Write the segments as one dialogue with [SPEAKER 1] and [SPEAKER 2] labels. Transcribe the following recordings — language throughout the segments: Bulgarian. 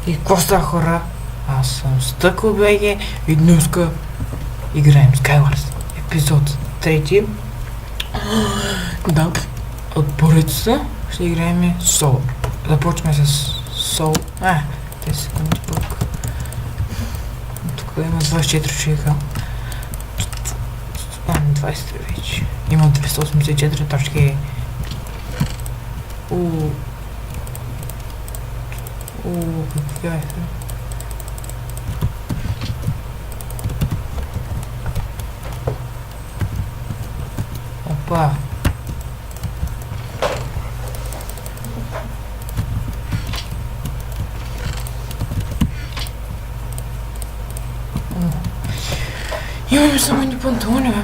[SPEAKER 1] И какво става, хора? Аз съм Стъкъл БГ и днеска играем Skywars. Епизод 3. Да, от поредицата ще играем Soul. Започваме с Soul. 10 секунди пък. Тук има 24 човека. 23 вече. Има 284 точки. Какво е това? Опа! Имаме само едни панталони, бе.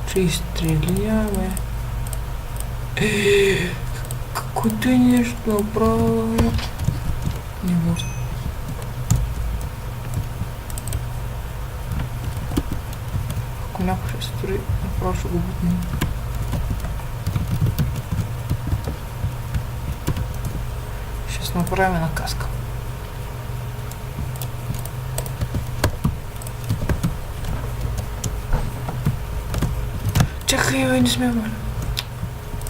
[SPEAKER 1] Ще изстреляваме. Каквото е нещо направо. Не може. Ако някой ще строи, направо ще го бутне. Ще се направим една каска. Чакай, бе, не сме мали.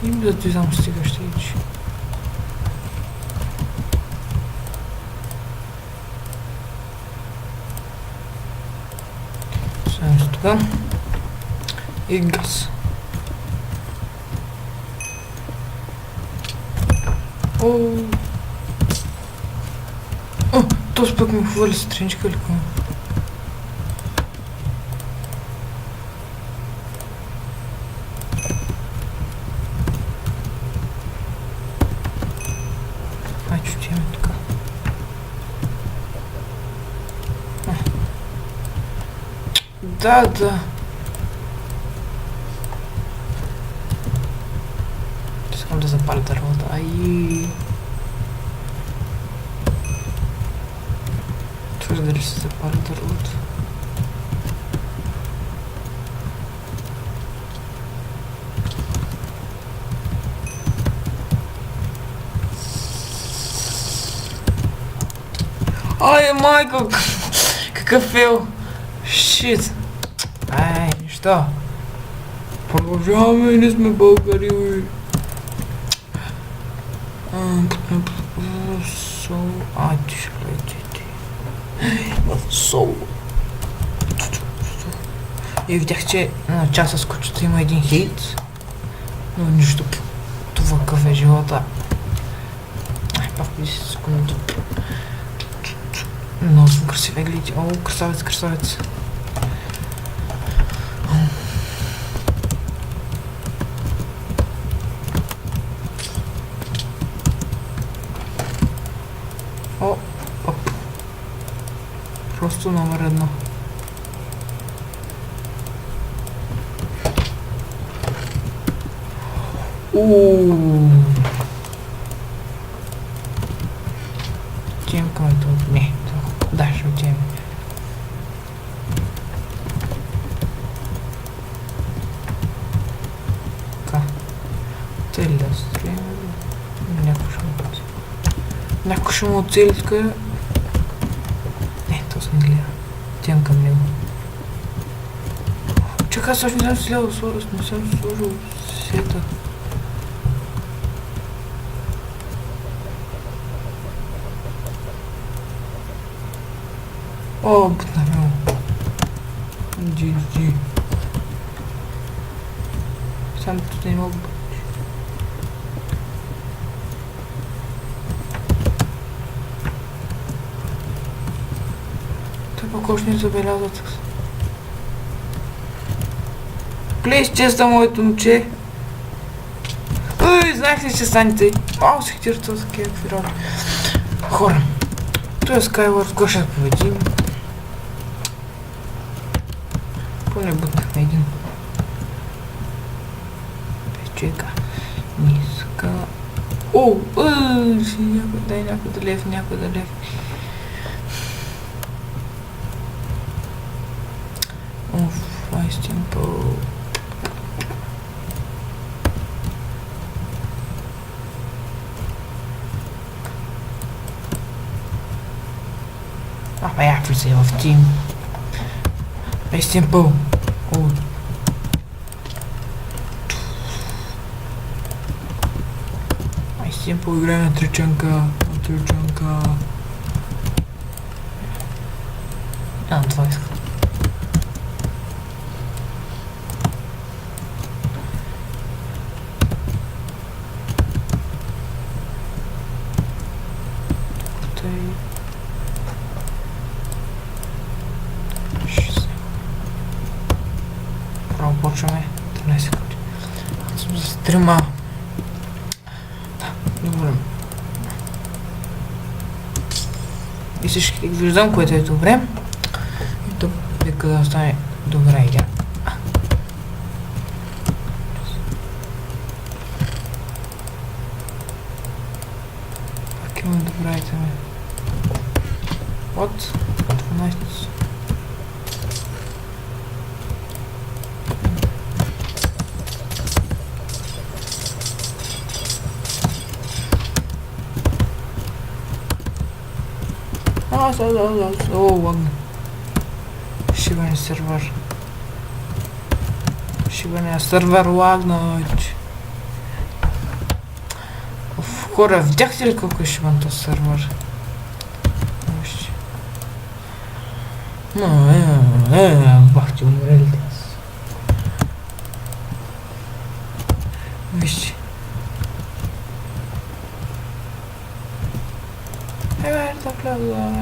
[SPEAKER 1] Им да ти знам стига ще идиш. Също така. И газ. Този пък ми хвърли стринчка или какво? Да. Искам да запаля дървата. Твърде ли се запаля дървата? Майко! Какъв фейл! Шит! Нищо. Продължаваме, не сме българи. Ти ще гледате. Сол. И видях, че на часа с кучето има един хейт. Но нищо. Това какъв е живота. Пак 50 секунди. Много съм красиве, гледайте. Красавец. Просто номер едно. Отивам към ето. Не, да, ще отивам. Така. Цели да стреляме. Някой ще му оцели тук. Не, то се не гледа. Отивам към него. Чакай, аз още не съм сложил сета. Бутна ме. GG. Само тут не мога. Пък още не забелязват. Плейс, честа моето момче. Знаех ли, че станете? Се хтира това такива фирали. Хора, той е Skywars, кой ще победим? Поне бутнахме един. Печека. Ниска. Дай някой да лев. Simple. Я влизай в Team. Ей, Simple. Ай, Simple, играем на тричанка. Това искам. Право почваме. 13 секунди. Аз съм за стрима. Добре. И всички виждам, което е добре. И тук нека да остане добра идея. Пак има добра идея. От 12. Ладно. Шибаний сервер. Шибаний сервер лагнуть. Хора, видяхте ли колко е шибан този сервер? Бах ти умрели днес. Вижте. Да вляза.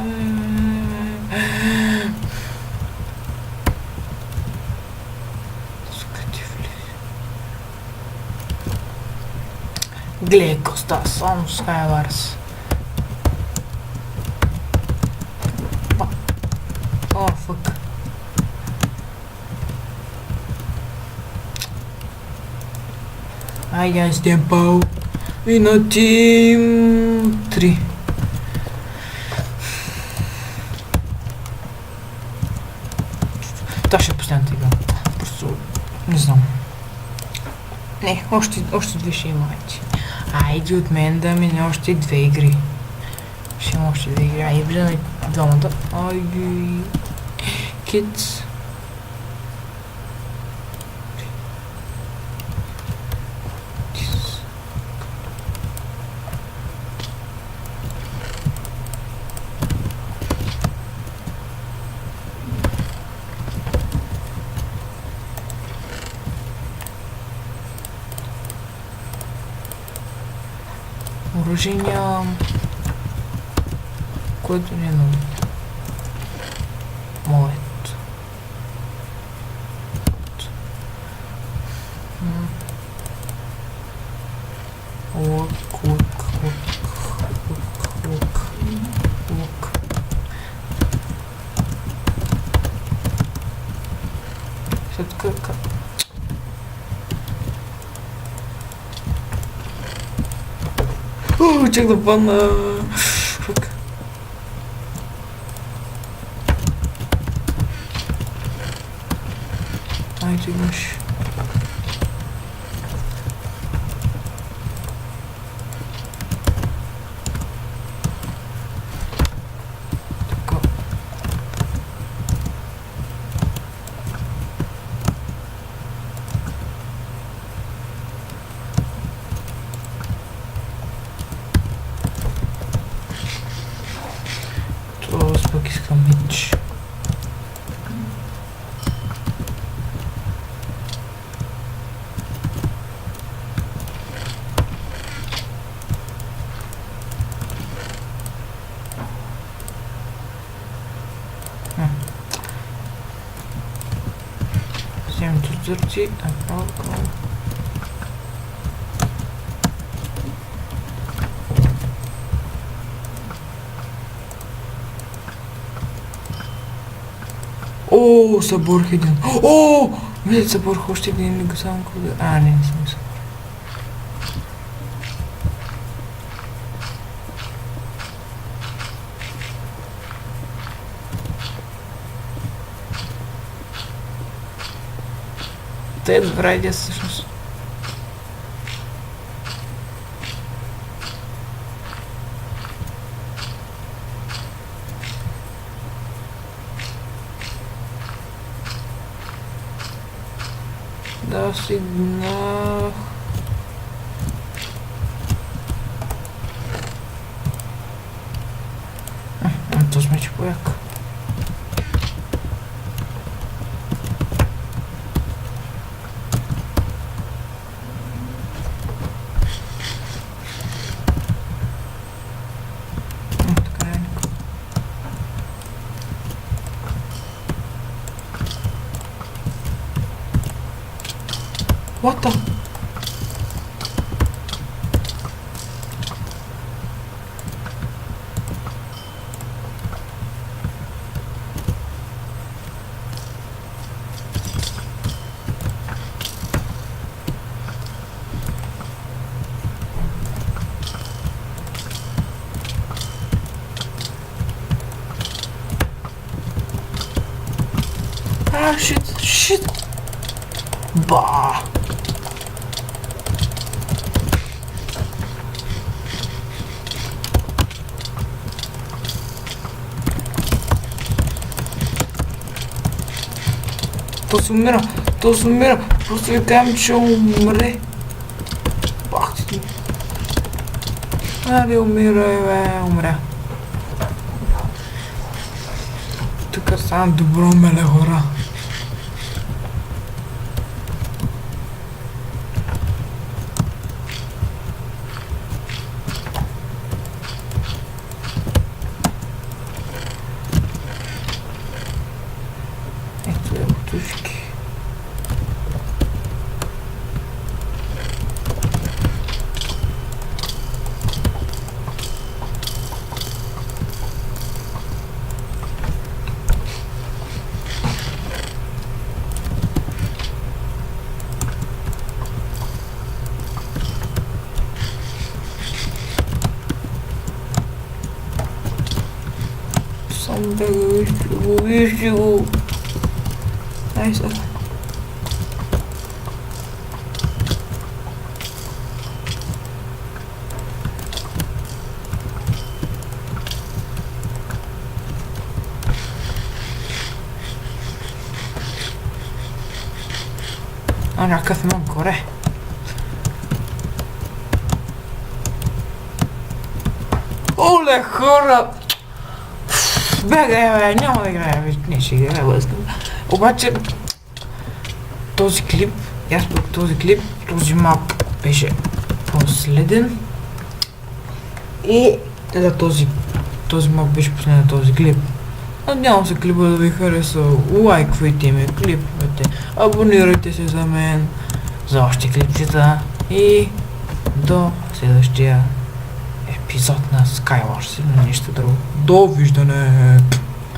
[SPEAKER 1] Сука ти влез. Гледай коста, само Skywars. О, фък. Айде, Simple. И на Team 3. Това ще е последната игра. Просто не знам. Не, още две ще има. Айде от мен да мине още две игри. Ще има още две игри. Айде влизаме двамата. Айде. Kids. Оръжие нямам. Което не е много. Моето. Лук. След така. Чак да падна. Фак. Айде имаш. Така. Това пък искам меч. Вземем тузърци, направо. О, съборах един. О, вие съборах още един, не го само кога... не съм съборах. Те е добра идея всъщност. Да, стигнах. То сме че пояк. Така е. What the? Ah, shit. Bah. То се умира. Просто ви казвам, че умре. Бах ти. Аре, умирай, бе, умря. Тук стана добро меле хора. Ето е бутушки. Сам да вижте го. Ай сега. Някакъв имам горе. Оле, хора! Бегай, бе, няма да играя, не ще играя, възкам. Обаче, този клип, аз пък този мап беше последен. И за този мап беше последен този клип. Надявам се клипа да ви хареса, лайквайте ми клиповете, абонирайте се за мен, за още клипчета и до следващия епизод на Skywars или нещо друго. Довиждане!